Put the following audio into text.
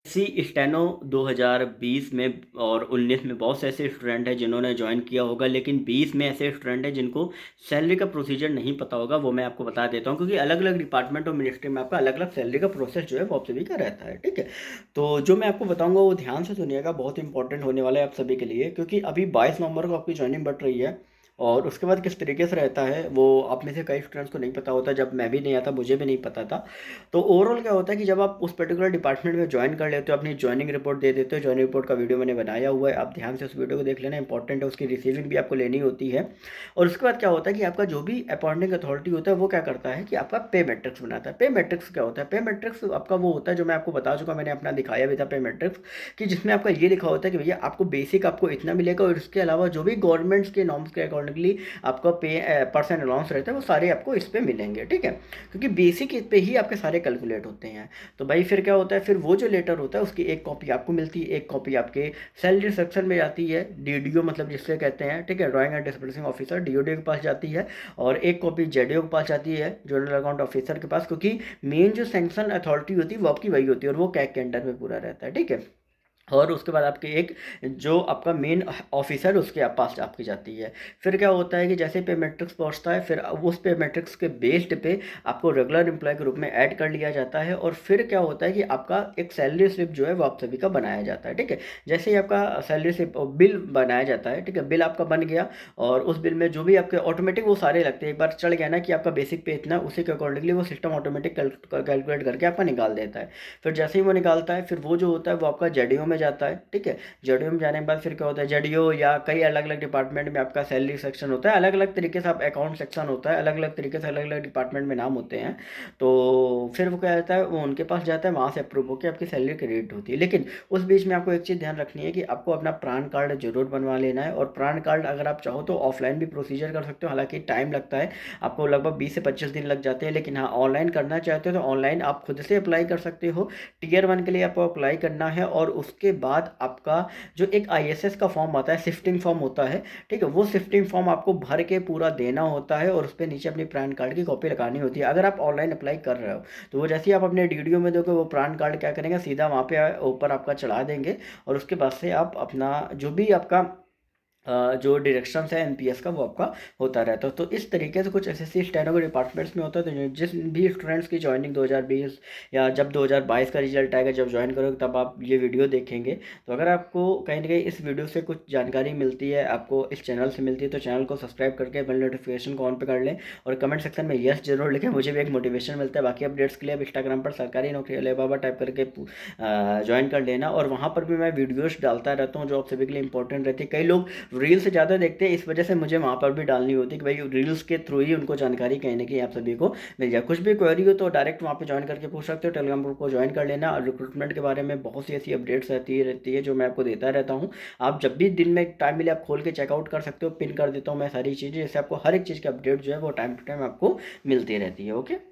सी steno 2020 में और 19 में बहुत से ऐसे स्टूडेंट हैं जिन्होंने ज्वाइन किया होगा, लेकिन 20 में ऐसे स्टूडेंट हैं जिनको सैलरी का प्रोसीजर नहीं पता होगा। वो मैं आपको बता देता हूँ, क्योंकि अलग अलग डिपार्टमेंट और मिनिस्ट्री में आपका अलग अलग सैलरी का प्रोसेस जो है वो आप सभी का रहता है। ठीक है, तो जो मैं आपको बताऊंगा वो ध्यान से सुनिएगा, बहुत इंपॉर्टेंट होने वाला है आप सभी के लिए, क्योंकि अभी 22 नवंबर को आपकी ज्वाइनिंग बढ़ रही है। और उसके बाद किस तरीके से रहता है वो आप में से कई स्टूडेंट्स को नहीं पता होता। जब मैं भी नहीं आता, मुझे भी नहीं पता था। तो ओवरऑल क्या होता है कि जब आप उस पर्टिकुलर डिपार्टमेंट में ज्वाइन कर लेते हो, अपनी ज्वाइनिंग रिपोर्ट दे देते हो। ज्वाइनिंग रिपोर्ट का वीडियो मैंने बनाया हुआ है, आप ध्यान से उस वीडियो को देख लेना, इंपॉर्टेंट है। उसकी रिसीविंग भी आपको लेनी होती है। और उसके बाद क्या होता है कि आपका जो भी अपॉइंटिंग अथॉरिटी होता है वो क्या करता है कि आपका पे मैट्रिक्स बनाता है। पे मैट्रिक्स क्या होता है? पे मैट्रिक्स आपका वो होता है जो मैं आपको बता चुका, मैंने अपना दिखाया भी था पे मैट्रिक्स, कि जिसमें आपका ये लिखा होता है कि भैया आपको बेसिक आपको इतना मिलेगा, और इसके अलावा जो भी गवर्नमेंट्स के नॉर्म्स के अकॉर्डिंगली आपका पे पर्सन अलाउंस रहता है वो सारे आपको इस पे मिलेंगे। ठीक है, क्योंकि बेसिक पे ही आपके सारे कैलकुलेट होते हैं। तो भाई फिर क्या होता है, फिर वो जो लेटर होता है उसकी एक कॉपी आपको मिलती है, एक कॉपी आपके सैलरी सेक्शन में जाती है, डीडीओ मतलब जिससे कहते हैं, ठीक है, drawing and disbursing officer, DoD के पास जाती है। और एक कॉपी जेडीओ के पास जाती है, जनरल अकाउंट ऑफिसर के पास, क्योंकि मेन जो सैंक्शन अथॉरिटी होती है वो आपकी वही होती है, और वो कैग के अंडर में पूरा रहता है। ठीक है, और उसके बाद आपके एक जो आपका मेन ऑफिसर उसके पास आपकी जाती है। फिर क्या होता है कि जैसे पे मैट्रिक्स पहुंचता है, फिर उस पे मैट्रिक्स के बेस्ड पे आपको रेगुलर एम्प्लॉय के रूप में ऐड कर लिया जाता है। और फिर क्या होता है कि आपका एक सैलरी स्लिप जो है वो आप सभी का बनाया जाता है। ठीक है, जैसे ही आपका सैलरी स्लिप बिल बनाया जाता है, ठीक है, बिल आपका बन गया, और उस बिल में जो भी आपके ऑटोमेटिक वो सारे लगते हैं। एक बार चढ़ गया ना कि आपका बेसिक पे इतना, उसी के अकॉर्डिंगली वो सिस्टम ऑटोमेटिक कैलकुलेट करके आपका निकाल देता है। फिर जैसे ही वो निकालता है, फिर वो जो होता है वो आपका जेडीओ में जाता है। ठीक है, जेडीओ में जाने के बाद फिर क्या होता है, जेडीओ या कई अलग अलग डिपार्टमेंट में आपका सैलरी सेक्शन होता है, अलग अलग तरीके से आप अकाउंट सेक्शन होता है, अलग अलग तरीके से अलग अलग डिपार्टमेंट में नाम होते हैं। तो फिर वो क्या रहता है, वो उनके पास जाता है, वहाँ से अप्रूव होकर आपकी सैलरी क्रेडिट होती है। लेकिन उस बीच में आपको एक चीज़ ध्यान रखनी है कि आपको अपना प्रान कार्ड जरूर बनवा लेना है। और प्रान कार्ड अगर आप चाहो तो ऑफलाइन भी प्रोसीजर कर सकते हो, हालांकि टाइम लगता है, आपको लगभग 20 से 25 दिन लग जाते हैं। लेकिन हाँ, ऑनलाइन करना चाहते हो तो ऑनलाइन आप खुद से अप्लाई कर सकते हो। टीयर 1 के लिए आपको अप्लाई करना है, और उसके बाद आपका जो एक आईएसएस का फॉर्म आता है, शिफ्टिंग फॉर्म होता है, ठीक है, वो शिफ्टिंग फॉर्म आपको भर के पूरा देना होता है, और उस पर नीचे अपनी पैन कार्ड की कॉपी लगानी होती है अगर आप ऑनलाइन अप्लाई कर रहे हो। तो वो जैसे ही आप अपने डीडीओ में दोगे, वो पैन कार्ड क्या करेंगे, सीधा वहाँ पे ऊपर आपका चढ़ा देंगे। और उसके बाद से आप अपना जो भी आपका जो डायरेक्शंस है एनपीएस का वो आपका होता रहता है। तो इस तरीके से कुछ एसएससी स्टेनो के डिपार्टमेंट्स में होता है। तो जिस भी स्टूडेंट्स की ज्वाइनिंग 2020 या जब 2022 का रिजल्ट आएगा, जब ज्वाइन करोगे तब आप ये वीडियो देखेंगे। तो अगर आपको कहीं ना कहीं इस वीडियो से कुछ जानकारी मिलती है, आपको इस चैनल से मिलती है, तो चैनल को सब्सक्राइब करके बेल नोटिफिकेशन को ऑन पे कर लें। और कमेंट सेक्शन में यस जरूर लिखें, मुझे भी एक मोटिवेशन मिलता है। बाकी अपडेट्स के लिए आप इंस्टाग्राम पर सरकारी नौकरी अली बाबा टाइप करके ज्वाइन कर लेना। और वहाँ पर भी मैं वीडियोज़ डालता रहता हूँ जो आप सभी के लिए इंपॉर्टेंट रहती है। कई लोग रील्स ज़्यादा देखते हैं, इस वजह से मुझे वहाँ पर भी डालनी होती है कि भाई रील्स के थ्रू ही उनको जानकारी कहीं ना कहीं आप सभी को मिल जाए। कुछ भी क्वेरी हो तो डायरेक्ट वहाँ पे ज्वाइन करके पूछ सकते हो। टेलीग्राम ग्रुप को ज्वाइन कर लेना। और रिक्रूटमेंट के बारे में बहुत सी ऐसी अपडेट्स रहती है जो मैं आपको देता रहता हूँ। आप जब भी दिन में टाइम मिले आप खोल के चेकआउट कर सकते हो, पिन कर देता हूँ मैं सारी चीज़ें, जैसे आपको हर एक चीज़ की अपडेट जो है वो टाइम टू टाइम आपको मिलती रहती है। ओके।